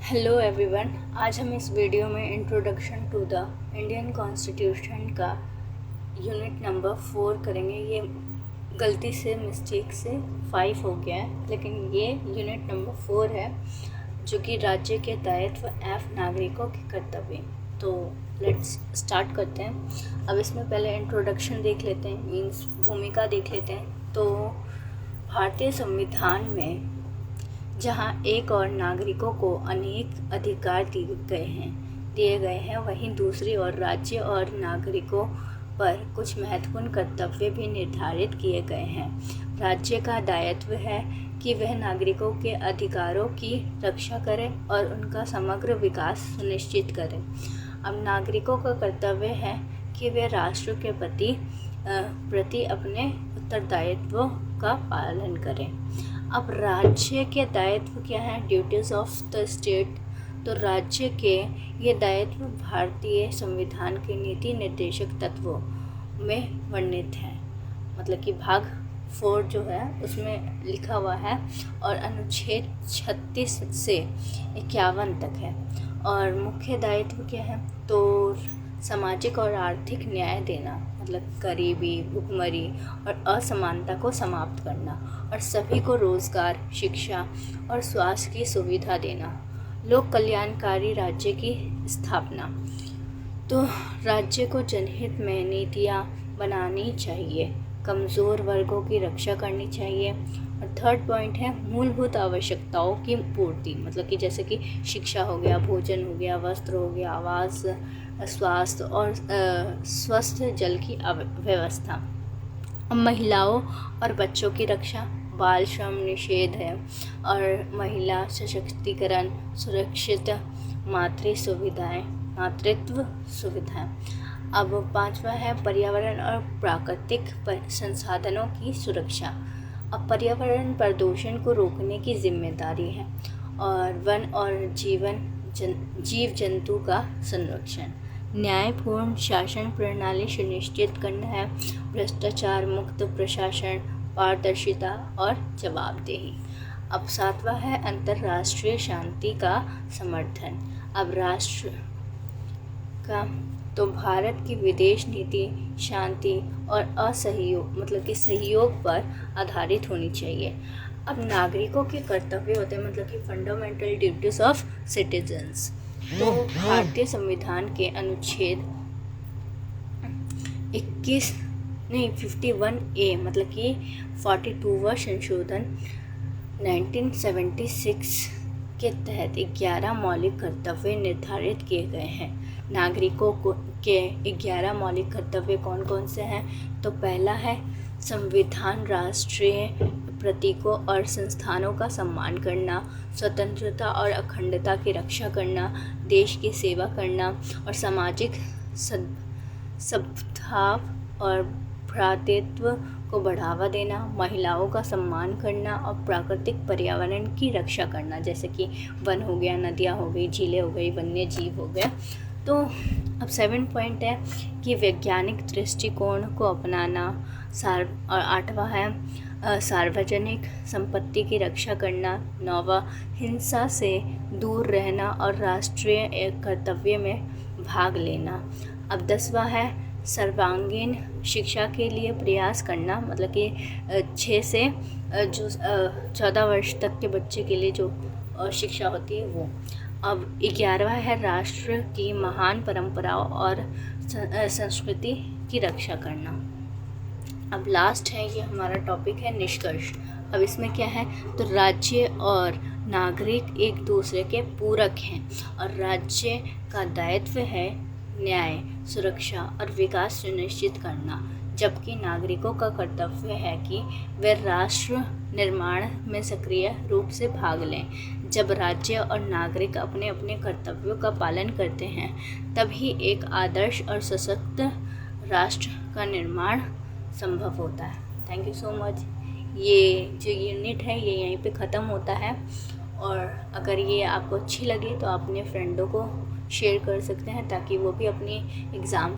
Hello everyone, आज हम इस वीडियो में introduction to the Indian constitution का यूनिट नंबर 4 करेंगे। ये गलती से मिस्टेक से 5 हो गया है, लेकिन ये यूनिट नंबर 4 है, जो कि राज्य के दायित्व एवं नागरिकों के कर्तव्य। तो लेट्स स्टार्ट करते हैं। अब इसमें पहले इंट्रोडक्शन देख लेते हैं, मीन्स भूमिका देख लेते हैं। तो भारतीय संविधान में जहाँ एक और नागरिकों को अनेक अधिकार दिए गए हैं, वहीं दूसरी ओर राज्य और नागरिकों पर कुछ महत्वपूर्ण कर्तव्य भी निर्धारित किए गए हैं। राज्य का दायित्व है कि वह नागरिकों के अधिकारों की रक्षा करे और उनका समग्र विकास सुनिश्चित करे। अब नागरिकों का कर्तव्य है कि वे राष्ट्र के प्रति अपने उत्तरदायित्वों का पालन करें। अब राज्य के दायित्व क्या है? Duties of the state. तो राज्य के ये दायित्व भारतीय संविधान के नीति निर्देशक तत्वों में वर्णित है, मतलब कि भाग 4 जो है उसमें लिखा हुआ है, और अनुच्छेद 36 से 51 तक है। और मुख्य दायित्व क्या है? तो सामाजिक और आर्थिक न्याय देना, मतलब गरीबी, भुखमरी और असमानता को समाप्त करना, और सभी को रोजगार, शिक्षा और स्वास्थ्य की सुविधा देना। लोक कल्याणकारी राज्य की स्थापना। तो राज्य को जनहित में नीतियाँ बनानी चाहिए, कमज़ोर वर्गों की रक्षा करनी चाहिए। और थर्ड पॉइंट है मूलभूत आवश्यकताओं की पूर्ति, मतलब कि जैसे कि शिक्षा हो गया, भोजन हो गया, वस्त्र हो गया, आवास, स्वास्थ्य और स्वस्थ जल की व्यवस्था। महिलाओं और बच्चों की रक्षा, बाल श्रम निषेध है, और महिला सशक्तिकरण, सुरक्षित मातृत्व सुविधाएं। अब 5वां है पर्यावरण और प्राकृतिक संसाधनों की सुरक्षा। अब पर्यावरण प्रदूषण को रोकने की जिम्मेदारी है, और वन और जीव जंतु का संरक्षण। न्यायपूर्ण शासन प्रणाली सुनिश्चित करना है, भ्रष्टाचार मुक्त प्रशासन, पारदर्शिता और जवाबदेही। अब 7वां है अंतर्राष्ट्रीय शांति का समर्थन। अब राष्ट्र का तो भारत की विदेश नीति शांति और असहयोग, मतलब कि सहयोग पर आधारित होनी चाहिए। अब नागरिकों के कर्तव्य होते हैं, मतलब कि फंडामेंटल ड्यूटीज ऑफ सिटीजन्स। तो भारतीय संविधान के अनुच्छेद 51A, मतलब कि 42वां संशोधन 1976 के तहत 11 मौलिक कर्तव्य निर्धारित किए गए हैं। नागरिकों के 11 मौलिक कर्तव्य कौन कौन से हैं? तो पहला है संविधान राष्ट्रीय प्रतीकों और संस्थानों का सम्मान करना, स्वतंत्रता और अखंडता की रक्षा करना, देश की सेवा करना और सामाजिक सद्भाव और भ्रातृत्व को बढ़ावा देना, महिलाओं का सम्मान करना और प्राकृतिक पर्यावरण की रक्षा करना, जैसे कि वन हो गया, नदियाँ हो गई, झीलें हो गई, वन्य जीव हो गए। तो अब 7 पॉइंट है कि वैज्ञानिक दृष्टिकोण को अपनाना, और 8वां है सार्वजनिक संपत्ति की रक्षा करना, 9वां हिंसा से दूर रहना और राष्ट्रीय कर्तव्य में भाग लेना। अब 10वां है सर्वांगीण शिक्षा के लिए प्रयास करना, मतलब कि 6 से जो 14 वर्ष तक के बच्चे के लिए जो शिक्षा होती है वो। अब 11वां है राष्ट्र की महान परंपराओं और संस्कृति की रक्षा करना। अब लास्ट है, ये हमारा टॉपिक है निष्कर्ष। अब इसमें क्या है? तो राज्य और नागरिक एक दूसरे के पूरक हैं, और राज्य का दायित्व है न्याय, सुरक्षा और विकास सुनिश्चित करना, जबकि नागरिकों का कर्तव्य है कि वे राष्ट्र निर्माण में सक्रिय रूप से भाग लें। जब राज्य और नागरिक अपने अपने कर्तव्यों का पालन करते हैं, तभी एक आदर्श और सशक्त राष्ट्र का निर्माण संभव होता है। Thank you so much. ये जो यूनिट है ये यहीं पे ख़त्म होता है, और अगर ये आपको अच्छी लगी तो आप अपने फ्रेंडों को शेयर कर सकते हैं, ताकि वो भी अपनी एग्ज़ाम